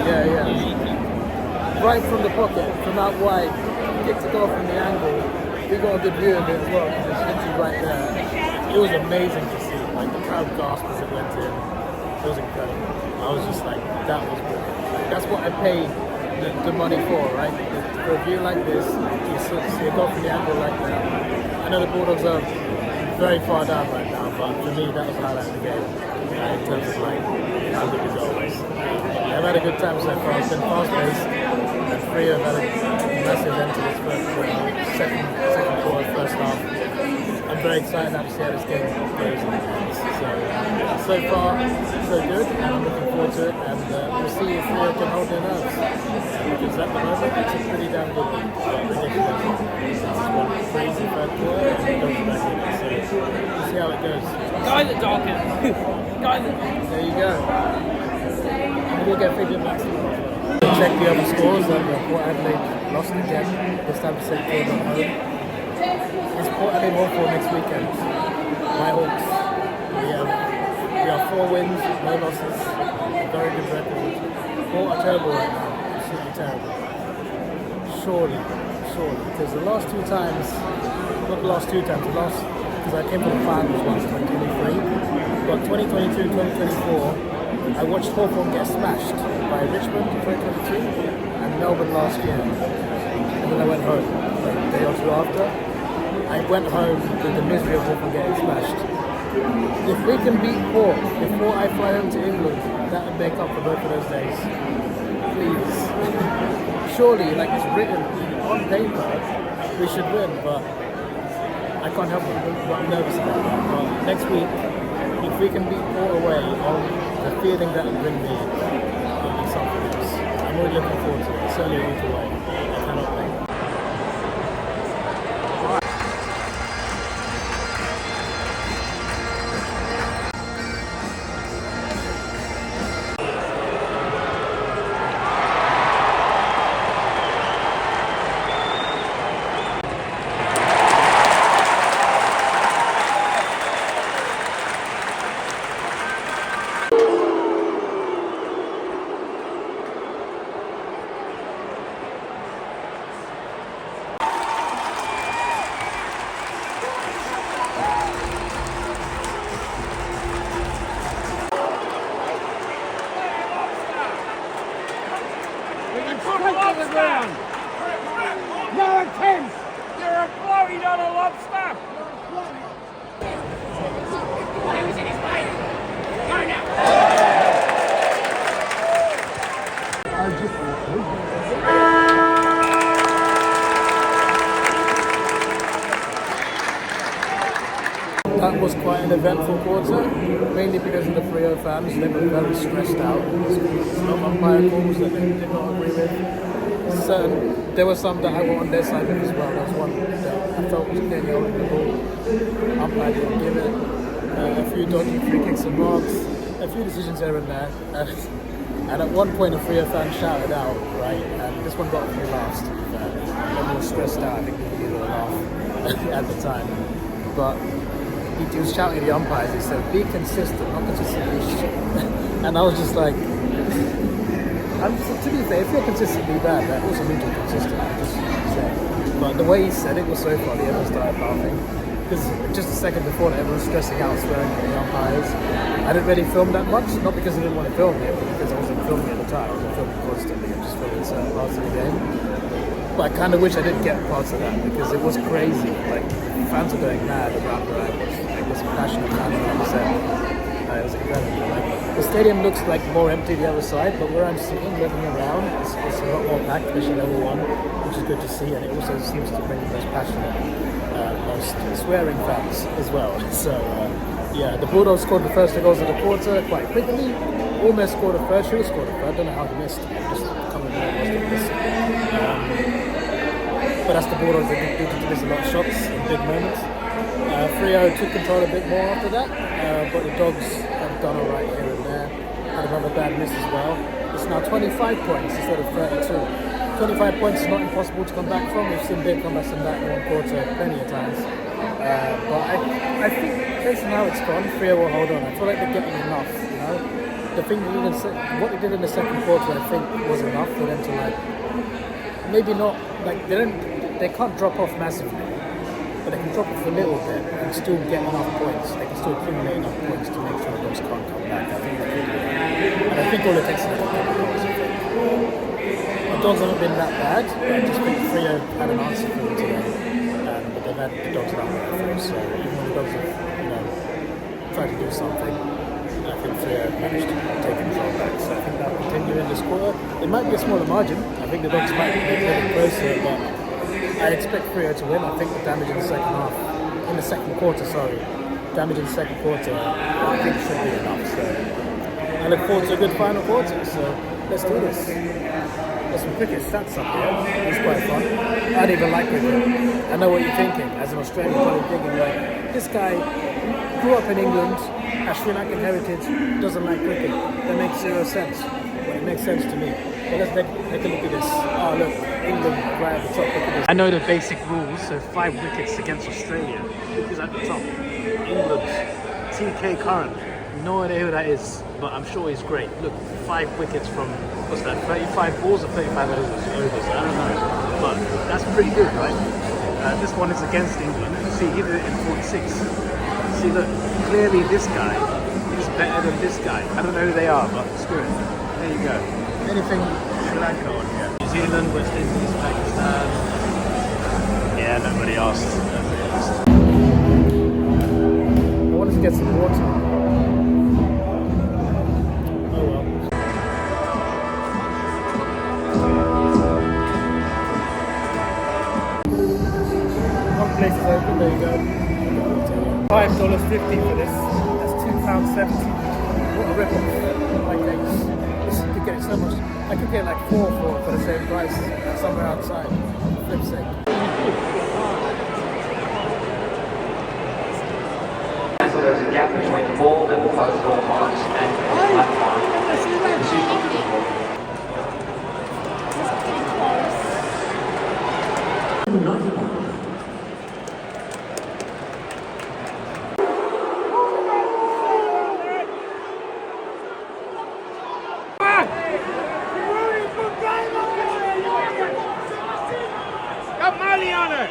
Yeah. Right from the pocket, from out wide. Kicked the goal from the angle. We got a good view of it as well, because it's literally right there. It was amazing to see. Like, the crowd gasped as it went in. It was incredible. I was just like, that was good. That's what I pay the money for, right? For a view like this, you see a goal from the angle like that. I know the Bulldogs are very far down right now, but for me, that was the highlight of the game. In terms of like, how good the goal was. I've had a good time so far. It's been fast-paced. And Freo have had a massive end to this second quarter, first half. I'm very excited to see how this game goes. So far, so good, and I'm looking forward to it. And we'll see if Freo can hold their nerves. Because at the moment, it's a pretty damn good prediction. This is one crazy third quarter, and it goes back in. So we'll see how it goes. Guy that Dawkins. Guy that. There you go. And we'll get figured back tomorrow. Check the other scores, and Port Adelaide lost again, this time to St. Kilda at home. It's Port Adelaide won for next weekend. My Hawks. We have 4 wins, no losses, very good record. Port are terrible right now, absolutely terrible. Surely, because the last 2 times, not the last 2 times, because I came to the finals once, 2023, but 2022, 2024, I watched Hawthorn get smashed by Richmond in 2022 and Melbourne last year. And then I went home, like a day or two after. I went home with the misery of Hawthorn getting smashed. If we can beat Port before I fly home to England, that would make up for both of those days. Please. Surely, like it's written on paper, we should win, but I can't help but I'm nervous about that. But next week, if we can beat Port away, the feeling that will bring me will be something else. I'm really looking forward to it. It's only a week away. I cannot wait. No attempt! You're a blowy, not a lobster! That was quite an eventful quarter, mainly because of the Freo fans. They were very stressed out. Some umpire calls that they did not agree with. There were some that I were on their side of as well. There was one that I felt was clearly holding the ball. Umpire didn't give it. A few dodgy free kicks and marks. A few decisions here and there. And at one point a Freo fan shouted out, right, and this one got me last. Everyone was stressed out. I think we needed a laugh at the time. But he was shouting at the umpires. He said, "Be consistent, not consistently shit." And I was just like, to be fair, if you're consistently bad, that also means you're consistent. But the way he said it was so funny, everyone started laughing. Because just a second before that, everyone was stressing out, swearing at the umpires. I didn't really film that much, not because I didn't want to film it, but because I wasn't filming at the time. I was filming constantly, I just filming certain parts of the game. But I kind of wish I didn't get parts of that, because it was crazy. Like, fans were going mad around where I was. Like, this passionate fans around the set. It was incredible. Like, the stadium looks like more empty the other side, but where I'm sitting, looking around, it's a lot more packed, especially level 1, which is good to see, and it also seems to bring the most passionate, most swearing fans as well. So, yeah, the Bulldogs scored the first 2 goals of the quarter quite quickly. Almost scored a third, should have scored a third. I don't know how he missed. Just coming there, must have missed. But that's the Bulldogs, they did miss a lot of shots in big moments. Freo took control a bit more after that, but the Dogs have done alright here and there. Had another bad miss as well. It's now 25 points instead of 32. 25 points is not impossible to come back from. We've seen big comebacks in that in one quarter plenty of times. But I think based on how it's gone, Freo will hold on. I feel like they're getting enough, you know. The thing what they did in the second quarter, I think, was enough for them to, like, maybe not, like, they can't drop off massively, but they can drop off a little bit and still get enough points. They can still accumulate enough points to make sure those can't come back. I think they could do that. And I think all it takes is a couple of goals. The Dogs haven't been that bad, but I just think Freo had an answer for them today. But they've had the Dogs around there, so even when the Dogs have, tried to do something, I think Freo managed to take control back. So I think that'll continue in this quarter. It might be a smaller margin. I think the Dogs might be getting closer, but I expect Freo to win. I think the damage in the second quarter, damage in the second quarter, I think should be enough. So I look forward to a good final quarter. So let's do this. There's some cricket stats up here. It's quite fun. I don't even like cricket. I know what you're thinking. As an Australian, you're probably thinking, like, this guy grew up in England, has Sri Lankan heritage, doesn't like cricket. That makes 0 sense. But it makes sense to me. But let's take a look at this. Oh, look, England right at the top. Look at this. I know the basic rules, so 5 wickets against Australia. Who's at the top? England. TK Curran. No idea who that is, but I'm sure he's great. Look, 5 wickets from, what's that, 35 balls or 35 overs? I don't know. But that's pretty good, right? This one is against England. See, he did it in 46. See, look, clearly this guy is better than this guy. I don't know who they are, but screw it. There you go. Anything Sri Lanka on here? New Zealand, West Indies, Pakistan. Yeah, nobody asked. I wanted to get some water. Oh well. One place is open, there you go. $5.50 for this. That's £2 £1.70. What a rip-off. Like, this could get it so much. I could get like 4 for the same price somewhere outside. Flip's sake. So there's a gap between the ball and the post ball marks and the left line. This is Got money on it!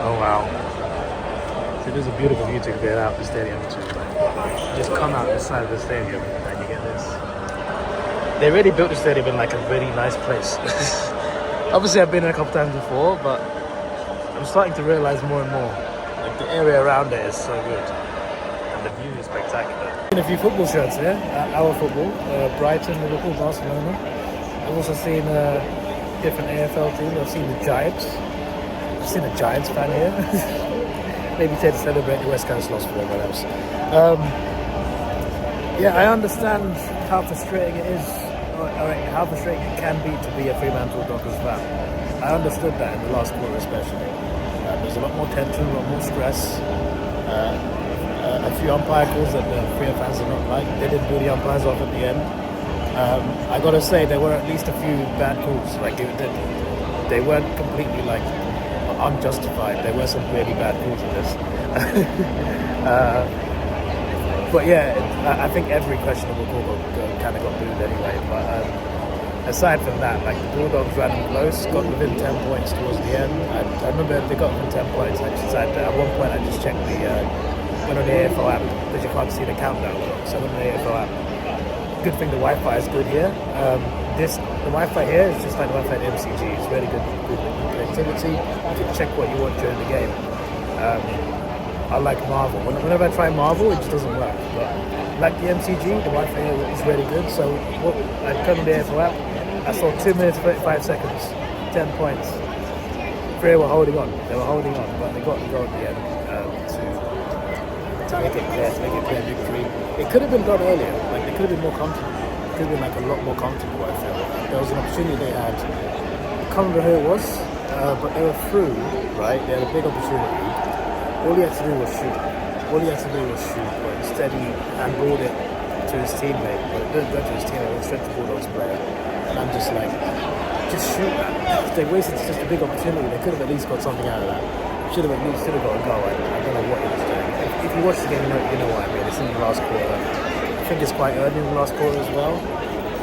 Oh wow. So there's a beautiful view to get out the stadium too. Just come out the side of the stadium and you get this. They really built the stadium in like a really nice place. Obviously I've been there a couple times before, but I'm starting to realize more and more. Like the area around it is so good. And the view is spectacular. Seen a few football shirts here, our football, Brighton, Liverpool, Barcelona. I've also seen different AFL teams. I've seen the Giants. I've seen a Giants fan here. Maybe to celebrate the West Coast loss for everyone else. Yeah, I understand how frustrating it is, or how frustrating it can be a Fremantle Dockers fan. I understood that in the last quarter especially. There's a lot more tension, a lot more stress. A few umpire calls that the Freo fans did not like. They didn't do the umpires off at the end. I gotta say, there were at least a few bad calls. Like they weren't completely like unjustified. There were some really bad calls in this. But yeah, I think every questionable call kind of got booed anyway. But aside from that, like the Bulldogs ran close, got within 10 points towards the end. I remember they got within 10 points. I just had, at one point I just checked went on the AFL app because you can't see the countdown. So I went on the AFL app. Good thing the Wi-Fi is good here. The Wi-Fi here is just like the Wi-Fi at MCG. It's really good connectivity. You can check what you want during the game. I like Marvel. Whenever I try Marvel, it just doesn't work. But like the MCG, the Wi-Fi here is really good. So I turned on the AFL app. I saw 2 minutes 35 seconds, 10 points. Free were holding on. They were holding on, but they got the goal at the end to make it clear victory. It could have been done earlier. Like they could have been more comfortable. It could have been like a lot more comfortable. I feel there was an opportunity they had. I can't remember who it was, but they were through. Right, they had a big opportunity. All he had to do was shoot. But instead he handballed it to his teammate. But it didn't go to his teammate. It went straight to Bulldogs player. And I'm just like, just shoot that. They wasted such a big opportunity. They could have at least got something out of that. Should have got a goal. I don't know what he was doing. If you watch the game, you know what I mean. It's in the last quarter. I think it's quite early in the last quarter as well.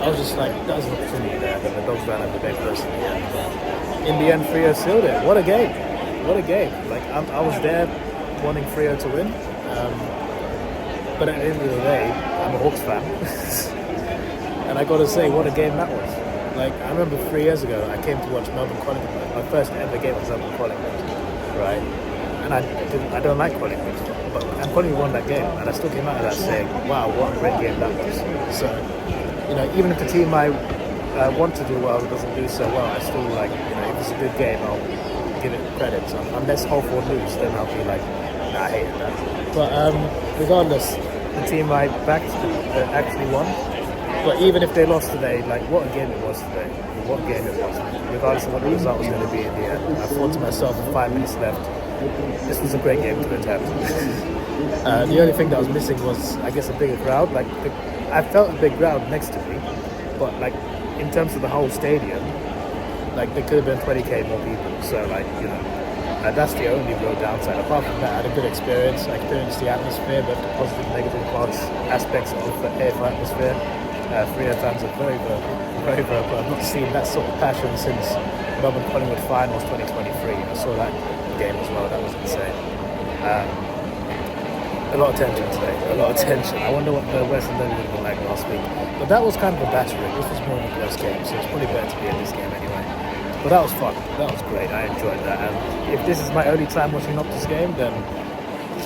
I was just like, that was an opportunity there. But the Dogs ran out the big close in the end. In the end, Freo sealed it. What a game. Like, I was there wanting Freo to win. But at the end of the day, I'm a Hawks fan. And I got to say, what a game that was. Like, I remember 3 years ago, I came to watch Melbourne Collingwood. My first ever game was Melbourne Collingwood, right? And I don't like Collingwood, but Collingwood won that game, and I still came out of that saying, wow, what a great game that was. So, you know, even if the team I want to do well doesn't do so well, I still like, you know, if it's a good game, I'll give it credit. So unless Holford lose, then I'll be like, nah, I hated that. But regardless, the team I backed actually won. But even if they lost today, like what a game it was today. What a game it was. Regardless of what the result was going to be in the end. I thought to myself with 5 minutes left, this was a great game to attempt. The only thing that was missing was, I guess, a bigger crowd. Like I felt a big crowd next to me, but like in terms of the whole stadium, like there could have been 20k more people. So like, you know, that's the only real downside. Apart from that, I had a good experience. I experienced the atmosphere, both the positive and negative parts, aspects of the AFL atmosphere. Freo fans are very vocal. I've not seen that sort of passion since Melbourne Collingwood Finals 2023. I saw that game as well. That was insane. A lot of tension today. I wonder what the Western Derby would have been like last week. But that was kind of a battering. This was more of a close game, so it's probably better to be in this game anyway. But that was fun. That was great. I enjoyed that. And if this is my only time watching an Optus game, then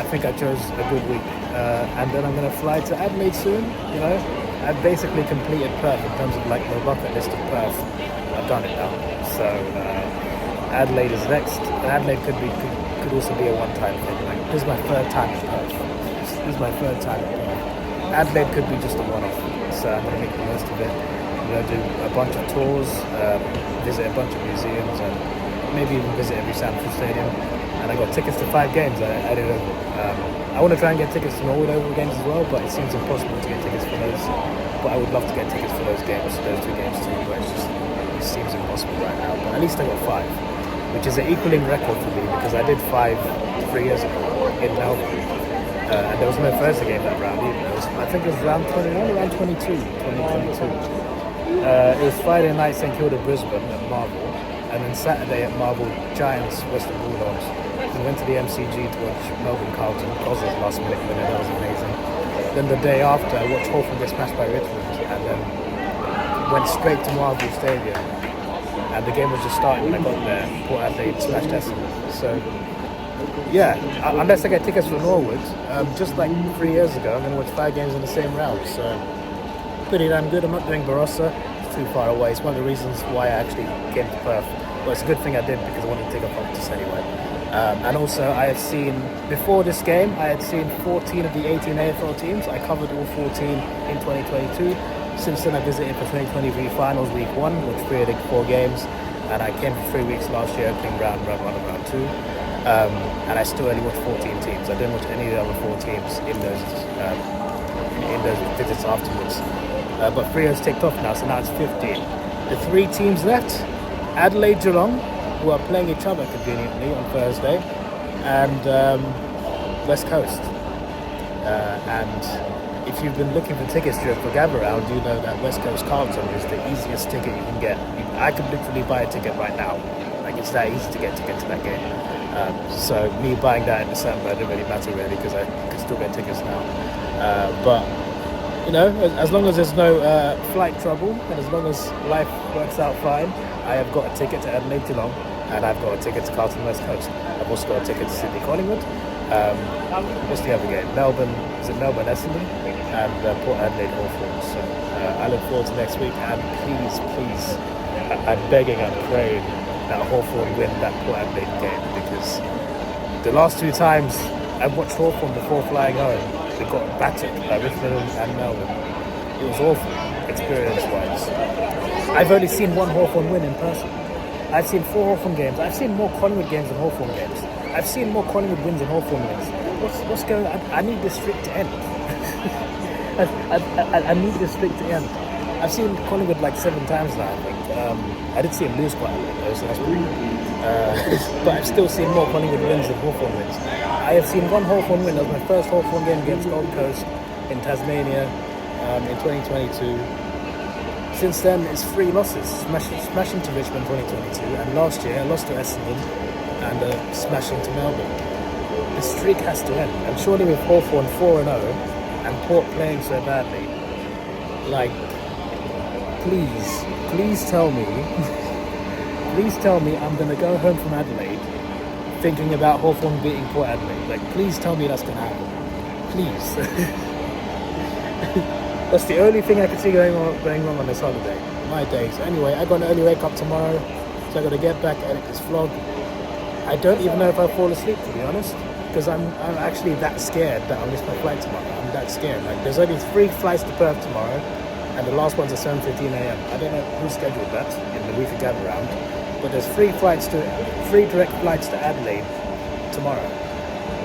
I think I chose a good week. And then I'm going to fly to Adelaide soon. You know, I've basically completed Perth in terms of like the bucket list of Perth. I've done it now. So Adelaide is next. And Adelaide could also be a one-time thing. Like, this is my third time in Perth. Adelaide could be just a one-off. So I'm going to make the most of it. I'm going to do a bunch of tours, visit a bunch of museums, and maybe even visit every Fremantle stadium. And I got tickets to 5 games. I did over. I want to try and get tickets to Norwood Oval games as well, but it seems impossible to get tickets for those. But I would love to get tickets for those games, those 2 games too. But it seems impossible right now. But at least I got 5, which is an equaling record for me because I did 5 3 years ago in Melbourne. And there was no Thursday game that round either. I think it was round 21 or round 22. It was Friday night, St Kilda, Brisbane at Marvel, and then Saturday at Marvel, Giants, Western Bulldogs. We went to the MCG to watch Melbourne Carlton. Cos's last minute winner, that was amazing. Then the day after, I watched Hawthorn get smashed by Richmond, and then went straight to Marvel Stadium. And the game was just starting when I got there. Port Adelaide smashed Essendon. So, yeah, unless I get tickets for Norwood, just like 3 years ago, I'm going to watch 5 games in the same round. So, pretty damn good. I'm not doing Barossa. It's too far away. It's one of the reasons why I actually came to Perth. But it's a good thing I did because I wanted to take up Optus anyway. And also, I had seen, before this game, I had seen 14 of the 18 AFL teams. I covered all 14 in 2022. Since then, I visited for 2023 Finals Week 1, which created 4 games. And I came for 3 weeks last year, opening round 1 and round 2. And I still only watched 14 teams. I didn't watch any of the other 4 teams in those visits afterwards. But Freo's ticked off now, so now it's 15. The 3 teams left, Adelaide Geelong, who are playing each other conveniently on Thursday, and West Coast. And if you've been looking for tickets for Gather Round, you know that West Coast Carlton is the easiest ticket you can get. I could literally buy a ticket right now. Like, it's that easy to get tickets to that game. So me buying that in December didn't really matter really, because I could still get tickets now. But you know, as long as there's no flight trouble and as long as life works out fine, I have got a ticket to Adelaide Geelong, and I've got a ticket to Carlton West Coast. I've also got a ticket to Sydney Collingwood. What's the other game? Melbourne Essendon, and Port Adelaide Hawthorns. So I look forward to next week, and please, I'm begging and praying that Hawthorn win that Port Adelaide game, because the last 2 times I've watched Hawthorn before flying home, they got battered by Richmond and Melbourne. It was awful, experience-wise. I've only seen 1 Hawthorn win in person. I've seen 4 Hawthorn games. I've seen more Collingwood games than Hawthorn games. I've seen more Collingwood wins than Hawthorn wins. What's going on? I need this streak to end. I need this streak to end. I've seen Collingwood like 7 times now, I think. I did see him lose quite a lot though, so that's pretty. But I've still seen more Collingwood wins than Hawthorn wins. I have seen 1 Hawthorn win. That was my first Hawthorn game against Gold Coast in Tasmania in 2022. Since then, it's 3 losses. Smashing to Richmond 2022, and last year I lost to Essendon and smashing to Melbourne. The streak has to end, and surely with Hawthorn 4-0 and Port playing so badly, like, please tell me, please tell me I'm gonna go home from Adelaide thinking about Hawthorn beating Port Adelaide. Like, please tell me that's gonna happen. Please. That's the only thing I can see going wrong on this holiday. My days. Anyway, I got an early wake up tomorrow, so I got to get back, edit this vlog. I don't even know if I'll fall asleep, to be honest, because I'm actually that scared that I'll miss my flight tomorrow. I'm that scared. Like, there's only 3 flights to Perth tomorrow, and the last one's at 7:15 a.m. I don't know who scheduled that in the week of Gather Round, but there's 3 direct flights to Adelaide tomorrow,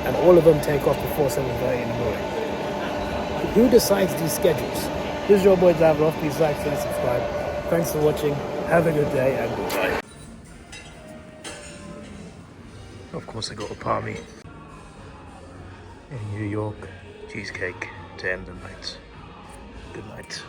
and all of them take off before 7:30 in the morning. Who decides these schedules? This is your boy Davidoff. Please like, share, subscribe. Thanks for watching. Have a good day and goodbye. Of course, I got a palmy in New York cheesecake to end the night. Good night.